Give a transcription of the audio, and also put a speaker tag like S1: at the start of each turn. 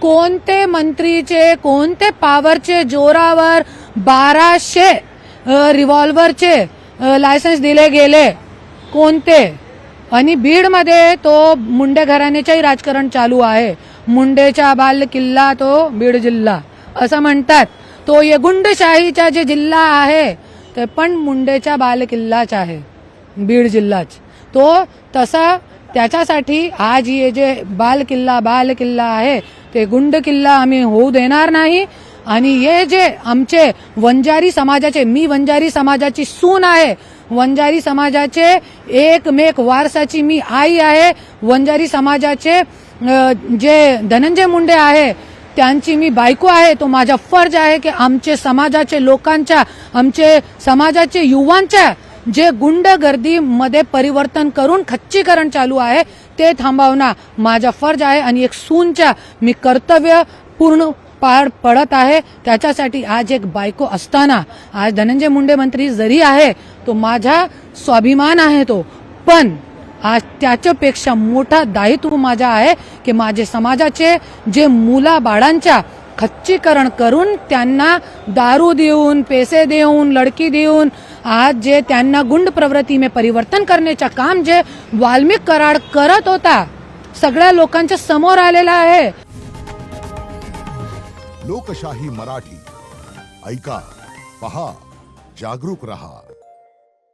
S1: कोणते मंत्रीचे कोणते पॉवरचे जोरावर 1200 रिव्हॉल्व्हरचे लायसन्स दिले गेले कोणते? आणि बीडमध्ये तो मुंडे घराण्याचंही राजकारण चालू आहे. मुंडेचा बाल किल्ला तो बीड जिल्हा असं म्हणतात. तो ये गुंडशाहीचा जे जिल्हा आहे ते पण मुंडेचा बाल किल्लाच आहे, बीड जिल्हाच. तो तसा त्याच्यासाठी आज हे जे बाल किल्ला आहे ते गुंड किल्ला आम्ही होऊ देणार नाही. आणि हे जे आमचे वंजारी समाजाचे, मी वंजारी समाजाची सून आहे, वंजारी समाजाचे एकमेक वारसाची मी आई आहे. वंजारी समाजाचे जे धनंजय मुंडे आहे त्यांची मी बायको आहे. तो माझा फर्ज आहे की आमचे समाजाचे लोकांच्या, आमचे समाजाचे युवांच्या जे गुंडगर्दीमध्ये परिवर्तन करून खच्चीकरण चालू आहे ते थांबवणं माझा फर्ज आहे. आणि एक सूनच्या मी कर्तव्य पूर्ण पार पडत आहे. त्याच्यासाठी आज एक बायको असताना, आज धनंजय मुंडे मंत्री जरी आहे तो माझा स्वाभिमान आहे तो, पण आज त्याच्यापेक्षा मोठा दायित्व माझा आहे की माझे समाजाचे जे मुला बाळांच्या खच्चीकरण करून त्यांना दारू देऊन, पैसे देऊन, लडकी देऊन आज जे त्यांना गुंड प्रवृत्ती में परिवर्तन करण्याचं काम जे वाल्मिक कराड करत होता सगळ्या लोकांच्या समोर आलेला आहे.
S2: लोकशाही मराठी ऐका, पहा, जागरूक रहा.